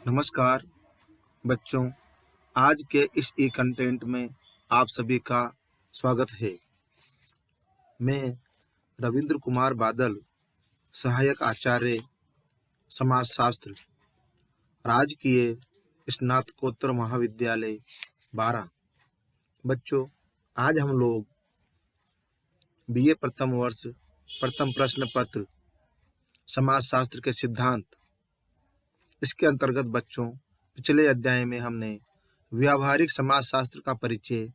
नमस्कार बच्चों। आज के इस ई कंटेंट में आप सभी का स्वागत है। मैं रविंद्र कुमार बादल, सहायक आचार्य समाजशास्त्र, राजकीय स्नातकोत्तर महाविद्यालय 12। बच्चों, आज हम लोग बीए प्रथम वर्ष प्रथम प्रश्न पत्र समाजशास्त्र के सिद्धांत, इसके अंतर्गत बच्चों पिछले अध्याय में हमने व्यावहारिक समाजशास्त्र का परिचय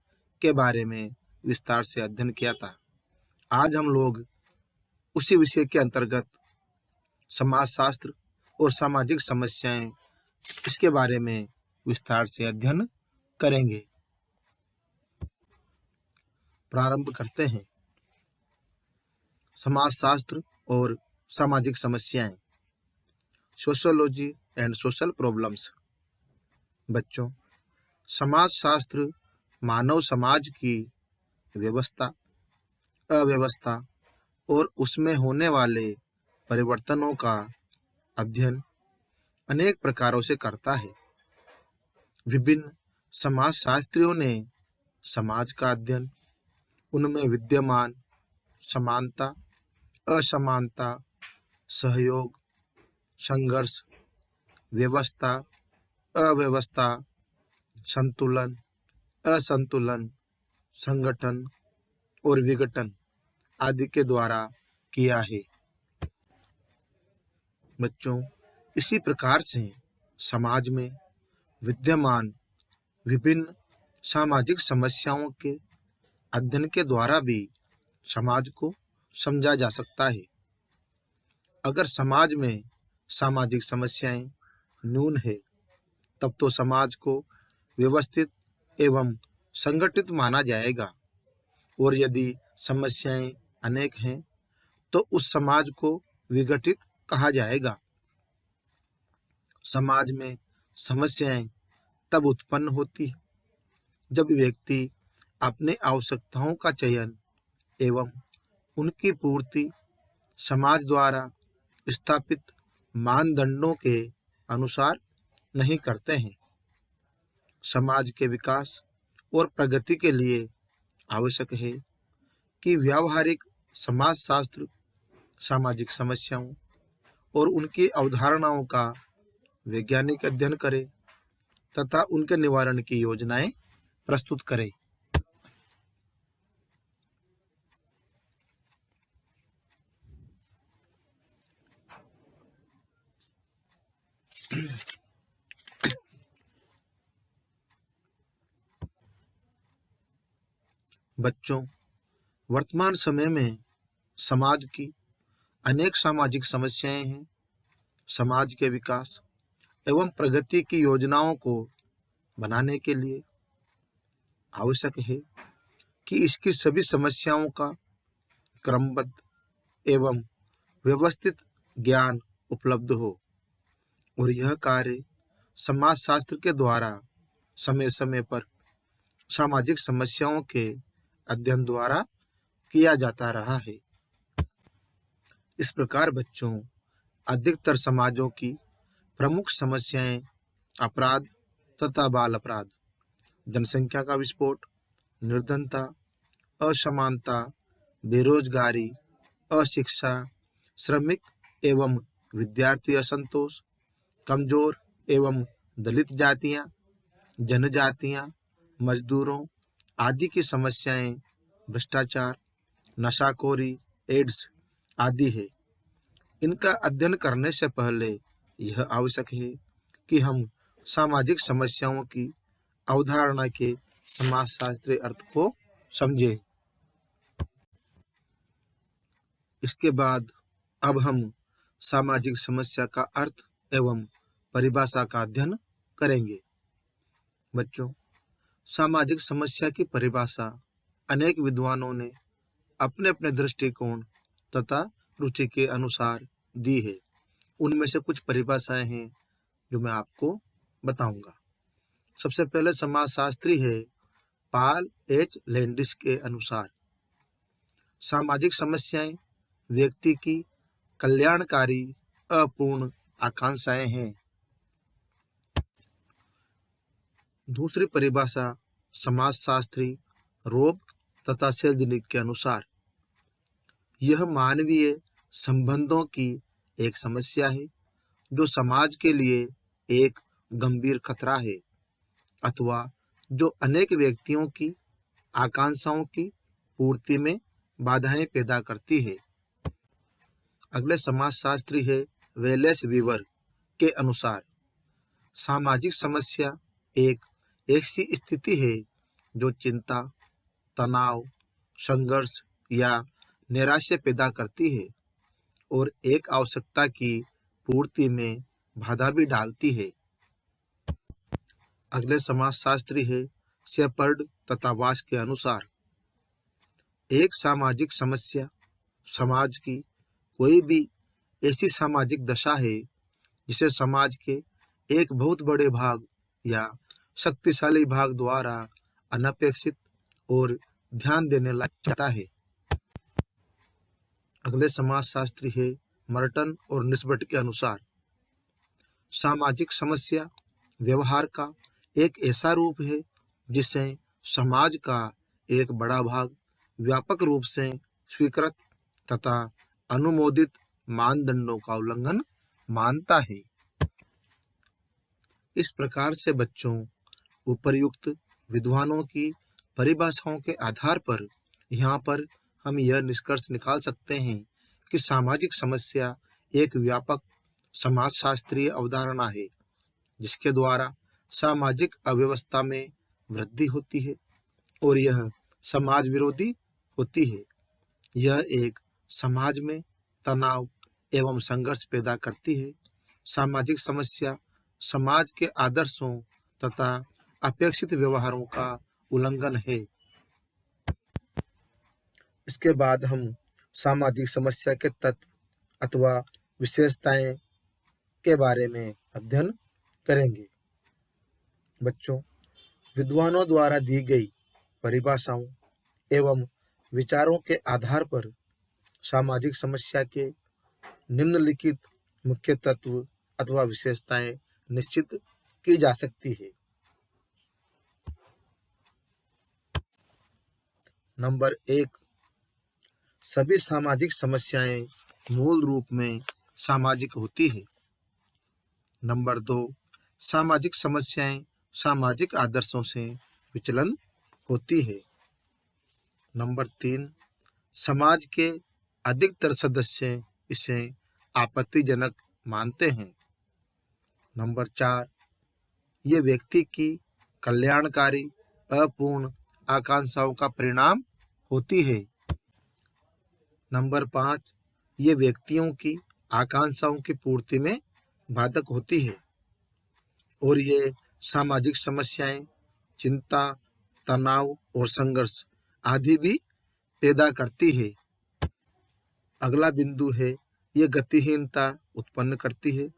के बारे में विस्तार से अध्ययन किया था। आज हम लोग उसी विषय के अंतर्गत समाजशास्त्र और सामाजिक समस्याएं, इसके बारे में विस्तार से अध्ययन करेंगे। प्रारंभ करते हैं। समाजशास्त्र और सामाजिक समस्याएं, सोशियोलॉजी एंड सोशल प्रॉब्लम्स। बच्चों, समाजशास्त्र मानव समाज की व्यवस्था, अव्यवस्था और उसमें होने वाले परिवर्तनों का अध्ययन अनेक प्रकारों से करता है। विभिन्न समाजशास्त्रियों ने समाज का अध्ययन, उनमें विद्यमान समानता, असमानता, सहयोग, संघर्ष, व्यवस्था, अव्यवस्था, संतुलन, असंतुलन, संगठन और विघटन आदि के द्वारा किया है। बच्चों, इसी प्रकार से समाज में विद्यमान विभिन्न सामाजिक समस्याओं के अध्ययन के द्वारा भी समाज को समझा जा सकता है। अगर समाज में सामाजिक समस्याएं न्यून है, तब तो समाज को व्यवस्थित एवं संगठित माना जाएगा, और यदि समस्याएं अनेक हैं तो उस समाज को विघटित कहा जाएगा। समाज में समस्याएं तब उत्पन्न होती है जब व्यक्ति अपने आवश्यकताओं का चयन एवं उनकी पूर्ति समाज द्वारा स्थापित मानदंडों के अनुसार नहीं करते हैं। समाज के विकास और प्रगति के लिए आवश्यक है कि व्यावहारिक समाजशास्त्र सामाजिक समस्याओं और उनकी अवधारणाओं का वैज्ञानिक अध्ययन करे तथा उनके निवारण की योजनाएं प्रस्तुत करे। बच्चों, वर्तमान समय में समाज की अनेक सामाजिक समस्याएं हैं। समाज के विकास एवं प्रगति की योजनाओं को बनाने के लिए आवश्यक है कि इसकी सभी समस्याओं का क्रमबद्ध एवं व्यवस्थित ज्ञान उपलब्ध हो, और यह कार्य समाजशास्त्र के द्वारा समय समय पर सामाजिक समस्याओं के अध्ययन द्वारा किया जाता रहा है। इस प्रकार बच्चों, अधिकतर समाजों की प्रमुख समस्याएं अपराध तथा बाल अपराध, जनसंख्या का विस्फोट, निर्धनता, असमानता, बेरोजगारी, अशिक्षा, श्रमिक एवं विद्यार्थी असंतोष, कमजोर एवं दलित जातियां, जनजातियां, मजदूरों आदि की समस्याएं, भ्रष्टाचार, नशाखोरी, एड्स आदि है। इनका अध्ययन करने से पहले यह आवश्यक है कि हम सामाजिक समस्याओं की अवधारणा के समाजशास्त्रीय अर्थ को समझें। इसके बाद अब हम सामाजिक समस्या का अर्थ एवं परिभाषा का अध्ययन करेंगे। बच्चों, सामाजिक समस्या की परिभाषा अनेक विद्वानों ने अपने अपने दृष्टिकोण तथा रुचि के अनुसार दी है। उनमें से कुछ परिभाषाएं हैं जो मैं आपको बताऊंगा। सबसे पहले समाजशास्त्री है पॉल एच लैंडिस के अनुसार सामाजिक समस्याएं व्यक्ति की कल्याणकारी अपूर्ण आकांक्षाएं हैं। दूसरी परिभाषा समाजशास्त्री रोब तथा सेल्जनिक के अनुसार यह मानवीय संबंधों की एक समस्या है जो समाज के लिए एक गंभीर खतरा है अथवा जो अनेक व्यक्तियों की आकांक्षाओं की पूर्ति में बाधाएं पैदा करती है। अगले समाजशास्त्री है वेलेस वीवर के अनुसार सामाजिक समस्या एक ऐसी स्थिति है जो चिंता, तनाव, संघर्ष या निराशा पैदा करती है और एक आवश्यकता की पूर्ति में बाधा भी डालती है। अगले समाजशास्त्री है शेपर्ड तथा वास के अनुसार एक सामाजिक समस्या समाज की कोई भी ऐसी सामाजिक दशा है जिसे समाज के एक बहुत बड़े भाग या शक्तिशाली भाग द्वारा अनपेक्षित और ध्यान देने लायक चाहता है। अगले समाजशास्त्री है मर्टन और निस्बट के अनुसार सामाजिक समस्या व्यवहार का एक ऐसा रूप है जिसे समाज का एक बड़ा भाग व्यापक रूप से स्वीकृत तथा अनुमोदित मानदंडों का उल्लंघन मानता है। इस प्रकार से बच्चों उपर्युक्त विद्वानों की परिभाषाओं के आधार पर यहाँ पर हम यह निष्कर्ष निकाल सकते हैं कि सामाजिक समस्या एक व्यापक समाजशास्त्रीय अवधारणा है जिसके द्वारा सामाजिक अव्यवस्था में वृद्धि होती है और यह समाज विरोधी होती है। यह एक समाज में तनाव एवं संघर्ष पैदा करती है। सामाजिक समस्या समाज के आदर्शों तथा अपेक्षित व्यवहारों का उल्लंघन है। इसके बाद हम सामाजिक समस्या के तत्व अथवा विशेषताएं के बारे में अध्ययन करेंगे। बच्चों, विद्वानों द्वारा दी गई परिभाषाओं एवं विचारों के आधार पर सामाजिक समस्या के निम्नलिखित मुख्य तत्व अथवा विशेषताएं निश्चित की जा सकती है। नंबर 1, सभी सामाजिक समस्याएं मूल रूप में सामाजिक होती है। नंबर 2, सामाजिक समस्याएं सामाजिक आदर्शों से विचलन होती है। नंबर 3, समाज के अधिकतर सदस्य इसे आपत्तिजनक मानते हैं। नंबर 4, ये व्यक्ति की कल्याणकारी अपूर्ण आकांक्षाओं का परिणाम होती है। नंबर 5, ये व्यक्तियों की आकांक्षाओं की पूर्ति में बाधक होती है और ये सामाजिक समस्याएं चिंता, तनाव और संघर्ष आदि भी पैदा करती है। अगला बिंदु है ये गतिहीनता उत्पन्न करती है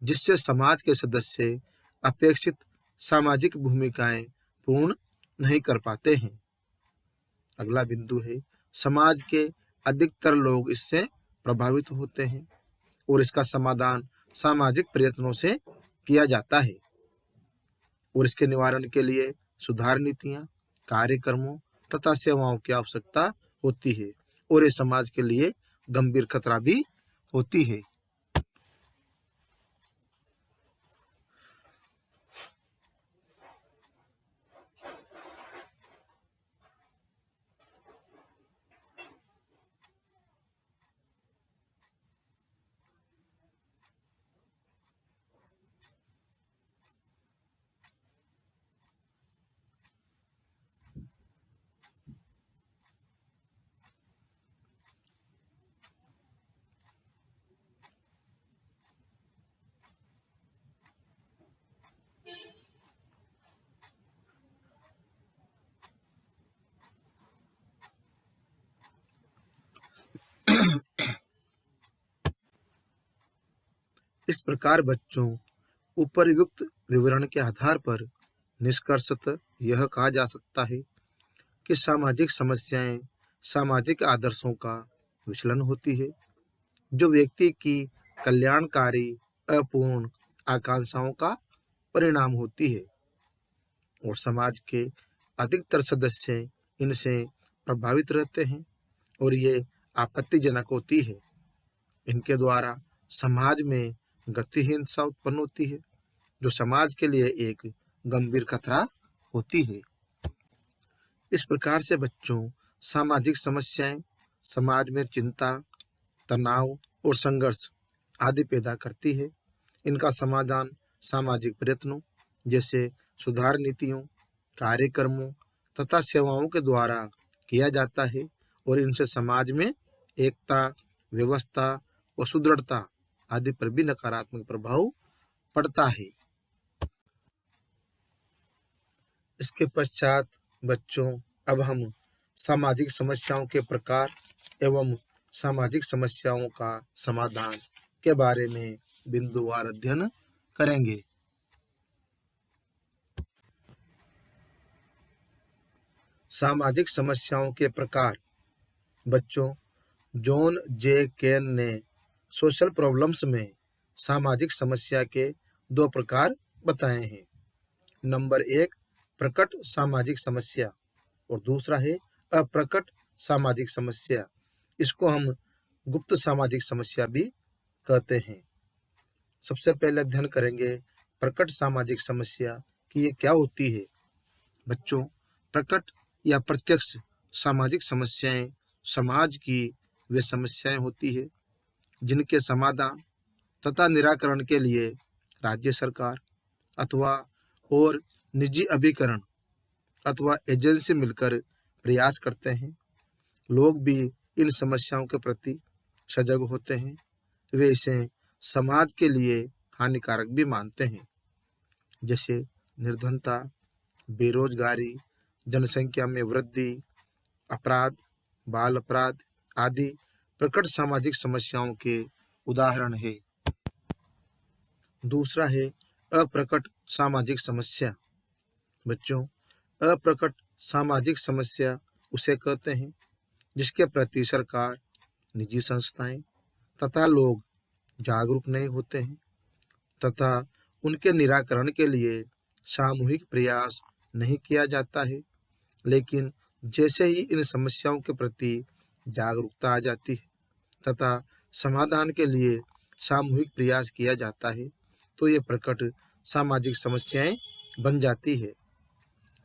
जिससे समाज के सदस्य अपेक्षित सामाजिक भूमिकाएं पूर्ण नहीं कर पाते हैं। अगला बिंदु है समाज के अधिकतर लोग इससे प्रभावित होते हैं और इसका समाधान सामाजिक प्रयत्नों से किया जाता है और इसके निवारण के लिए सुधार नीतियां, कार्यक्रमों तथा सेवाओं की आवश्यकता होती है और ये समाज के लिए गंभीर खतरा भी होती है। इस प्रकार बच्चों उपर्युक्त विवरण के आधार पर निष्कर्षतः यह कहा जा सकता है कि सामाजिक समस्याएं सामाजिक आदर्शों का विचलन होती है जो व्यक्ति की कल्याणकारी अपूर्ण आकांक्षाओं का परिणाम होती है और समाज के अधिकतर सदस्य इनसे प्रभावित रहते हैं और ये आपत्तिजनक होती है। इनके द्वारा समाज में गतिहीनता उत्पन्न होती है, जो समाज के लिए एक गंभीर खतरा होती है। इस प्रकार से बच्चों सामाजिक समस्याएं समाज में चिंता, तनाव और संघर्ष आदि पैदा करती है। इनका समाधान सामाजिक प्रयत्नों जैसे सुधार नीतियों, कार्यक्रमों तथा सेवाओं के द्वारा किया जाता है और इनसे समाज में एकता, व्यवस्था और सुदृढ़ता आदि पर भी नकारात्मक प्रभाव पड़ता है। इसके पश्चात बच्चों अब हम सामाजिक समस्याओं के प्रकार एवं सामाजिक समस्याओं का समाधान के बारे में बिंदुवार अध्ययन करेंगे। सामाजिक समस्याओं के प्रकार। बच्चों, जॉन जे केन ने सोशल प्रॉब्लम्स में सामाजिक समस्या के 2 प्रकार बताए हैं। नंबर 1 प्रकट सामाजिक समस्या और दूसरा है अप्रकट सामाजिक समस्या। इसको हम गुप्त सामाजिक समस्या भी कहते हैं। सबसे पहले अध्ययन करेंगे प्रकट सामाजिक समस्या कि ये क्या होती है। बच्चों, प्रकट या प्रत्यक्ष सामाजिक समस्याएं समाज की वे समस्याएं होती है जिनके समाधान तथा निराकरण के लिए राज्य सरकार अथवा और निजी अभिकरण अथवा एजेंसी मिलकर प्रयास करते हैं। लोग भी इन समस्याओं के प्रति सजग होते हैं। वे इसे समाज के लिए हानिकारक भी मानते हैं, जैसे निर्धनता, बेरोजगारी, जनसंख्या में वृद्धि, अपराध, बाल अपराध आदि प्रकट सामाजिक समस्याओं के उदाहरण है। दूसरा है अप्रकट सामाजिक समस्या। बच्चों, अप्रकट सामाजिक समस्या उसे कहते हैं जिसके प्रति सरकार, निजी संस्थाएं तथा लोग जागरूक नहीं होते हैं तथा उनके निराकरण के लिए सामूहिक प्रयास नहीं किया जाता है। लेकिन जैसे ही इन समस्याओं के प्रति जागरूकता आ जाती है तथा समाधान के लिए सामूहिक प्रयास किया जाता है तो ये प्रकट सामाजिक समस्याएं बन जाती है।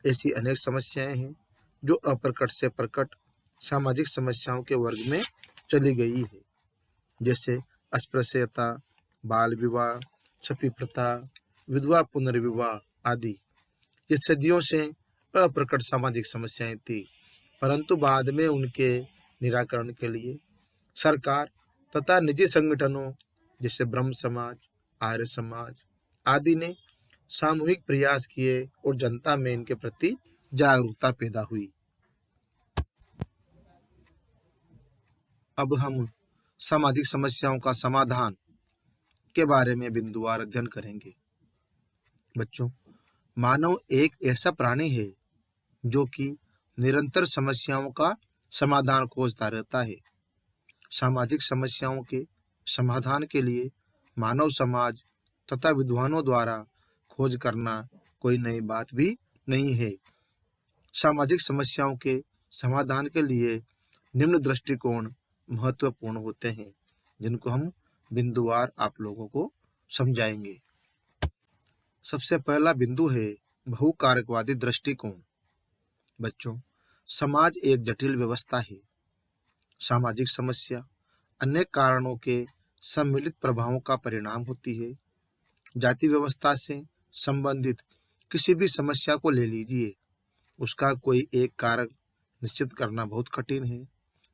ऐसी अनेक समस्याएं हैं जो अप्रकट से प्रकट सामाजिक समस्याओं के वर्ग में चली गई है, जैसे अस्पृश्यता, बाल विवाह, छपी प्रथा, विधवा पुनर्विवाह आदि। ये सदियों से अप्रकट सामाजिक समस्याएं थी, परंतु बाद में उनके निराकरण के लिए सरकार तथा निजी संगठनों जैसे ब्रह्म समाज, आर्य समाज आदि ने सामूहिक प्रयास किए और जनता में इनके प्रति जागरूकता पैदा हुई। अब हम सामाजिक समस्याओं का समाधान के बारे में बिंदुवार अध्ययन करेंगे। बच्चों, मानव एक ऐसा प्राणी है जो कि निरंतर समस्याओं का समाधान खोजता रहता है। सामाजिक समस्याओं के समाधान के लिए मानव समाज तथा विद्वानों द्वारा खोज करना कोई नई बात भी नहीं है। सामाजिक समस्याओं के समाधान के लिए निम्न दृष्टिकोण महत्वपूर्ण होते हैं, जिनको हम बिंदुवार आप लोगों को समझाएंगे। सबसे पहला बिंदु है बहुकारकवादी दृष्टिकोण। बच्चों, समाज एक जटिल व्यवस्था है। सामाजिक समस्या अनेक कारणों के सम्मिलित प्रभावों का परिणाम होती है। जाति व्यवस्था से संबंधित किसी भी समस्या को ले लीजिए, उसका कोई एक कारक निश्चित करना बहुत कठिन है।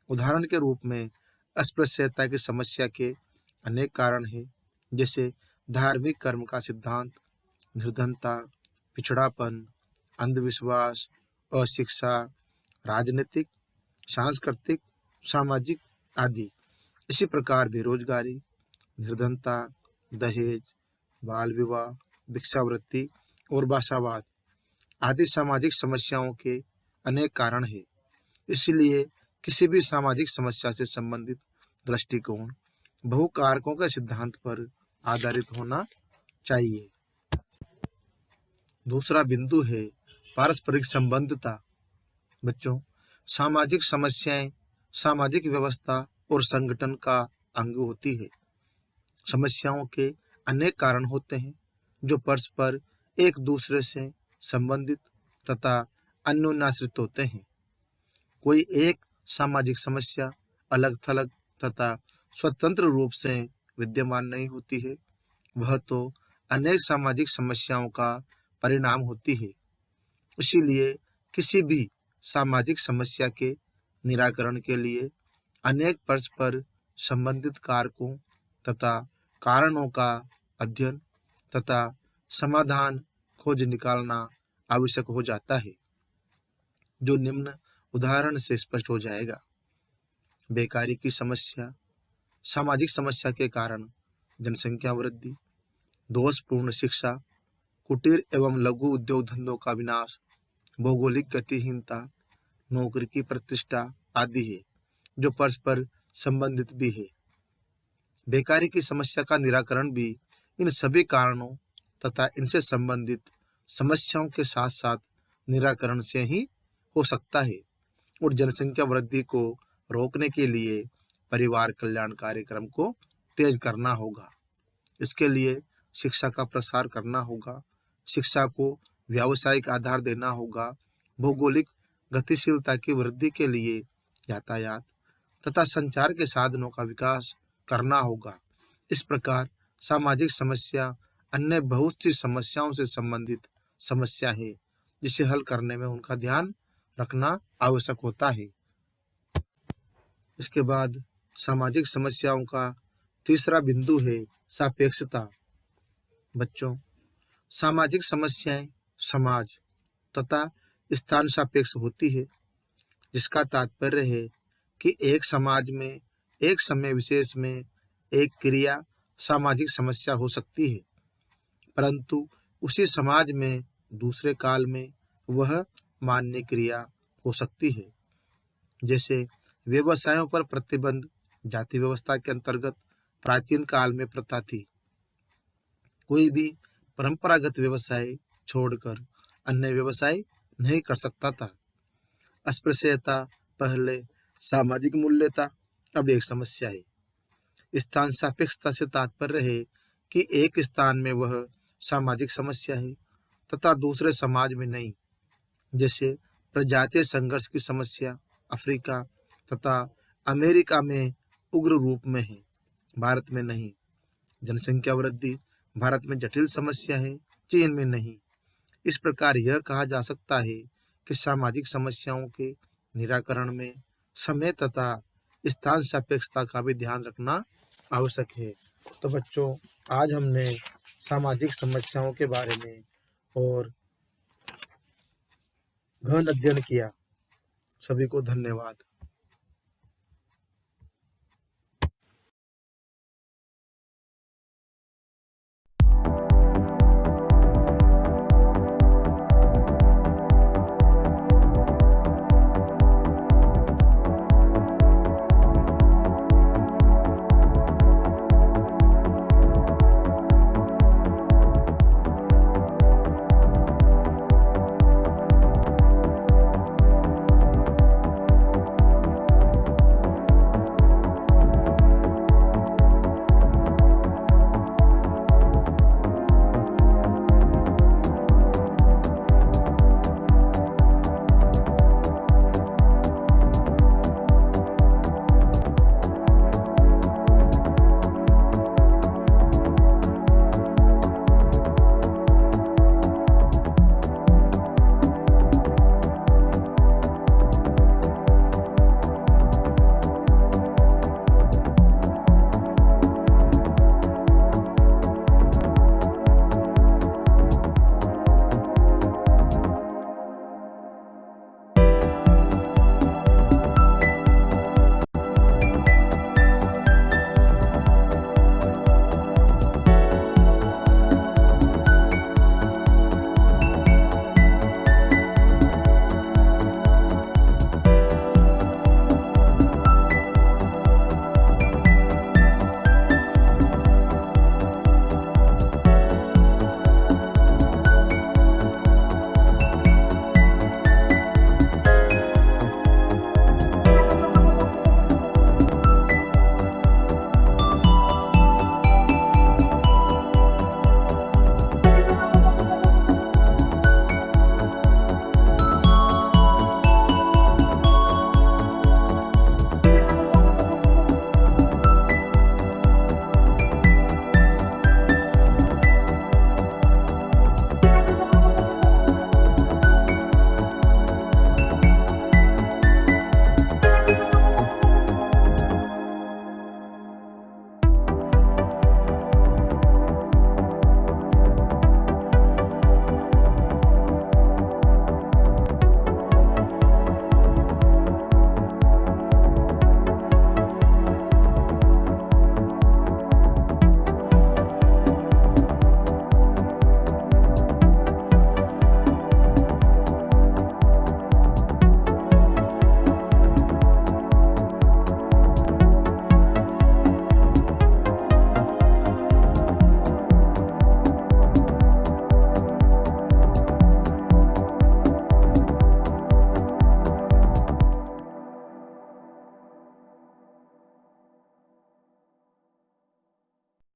उदाहरण के रूप में अस्पृश्यता की समस्या के अनेक कारण हैं, जैसे धार्मिक कर्म का सिद्धांत, निर्धनता, पिछड़ापन, अंधविश्वास, अशिक्षा, राजनीतिक, सांस्कृतिक, सामाजिक आदि। इसी प्रकार बेरोजगारी, निर्धनता, दहेज, बाल विवाह, भिक्षावृत्ति और भाषावाद आदि सामाजिक समस्याओं के अनेक कारण हैं। इसलिए किसी भी सामाजिक समस्या से संबंधित दृष्टिकोण बहुकारकों के सिद्धांत पर आधारित होना चाहिए। दूसरा बिंदु है पारस्परिक संबंधता। बच्चों, सामाजिक समस्याएं सामाजिक व्यवस्था और संगठन का अंग होती है। समस्याओं के अनेक कारण होते हैं जो परस्पर एक दूसरे से संबंधित तथा अन्योन्याश्रित होते हैं। कोई एक सामाजिक समस्या अलग थलग तथा स्वतंत्र रूप से विद्यमान नहीं होती है, वह तो अनेक सामाजिक समस्याओं का परिणाम होती है। इसीलिए किसी भी सामाजिक समस्या के निराकरण के लिए अनेक परस्पर संबंधित कारकों तथा कारणों का अध्ययन तथा समाधान खोज निकालना आवश्यक हो जाता है, जो निम्न उदाहरण से स्पष्ट हो जाएगा। बेकारी की समस्या। सामाजिक समस्या के कारण जनसंख्या वृद्धि, दोषपूर्ण शिक्षा, कुटीर एवं लघु उद्योग धंधों का विनाश, भौगोलिक गतिहीनता, नौकरी की प्रतिष्ठा आदि है, जो परस्पर संबंधित भी है। बेकारी की समस्या का निराकरण भी इन सभी कारणों तथा इनसे संबंधित समस्याओं के साथ साथ निराकरण से ही हो सकता है। और जनसंख्या वृद्धि को रोकने के लिए परिवार कल्याण कार्यक्रम को तेज करना होगा। इसके लिए शिक्षा का प्रसार करना होगा, शिक्षा को व्यावसायिक आधार देना होगा, भौगोलिक गतिशीलता की वृद्धि के लिए यातायात तथा संचार के साधनों का विकास करना होगा। इस प्रकार सामाजिक समस्या अन्य बहुत सी समस्याओं से संबंधित समस्या है, जिसे हल करने में उनका ध्यान रखना आवश्यक होता है। इसके बाद सामाजिक समस्याओं का तीसरा बिंदु है सापेक्षता। बच्चों, सामाजिक समस्याएं समाज तथा स्थान सापेक्ष होती है, जिसका तात्पर्य है कि एक समाज में एक समय विशेष में एक क्रिया सामाजिक समस्या हो सकती है, परंतु उसी समाज में दूसरे काल में वह मान्य क्रिया हो सकती है। जैसे व्यवसायों पर प्रतिबंध जाति व्यवस्था के अंतर्गत प्राचीन काल में प्रथा थी। कोई भी परंपरागत व्यवसाय छोड़कर अन्य व्यवसाय नहीं कर सकता था। अस्पृश्यता पहले सामाजिक मूल्य था, अब एक समस्या है। स्थान सापेक्षता से तात्पर्य है कि एक स्थान में वह सामाजिक समस्या है तथा दूसरे समाज में नहीं। जैसे प्रजातीय संघर्ष की समस्या अफ्रीका तथा अमेरिका में उग्र रूप में है, भारत में नहीं। जनसंख्या वृद्धि भारत में जटिल समस्या है, चीन में नहीं। इस प्रकार यह कहा जा सकता है कि सामाजिक समस्याओं के निराकरण में समय तथा स्थान सापेक्षता का भी ध्यान रखना आवश्यक है। तो बच्चों, आज हमने सामाजिक समस्याओं के बारे में और गहन अध्ययन किया। सभी को धन्यवाद।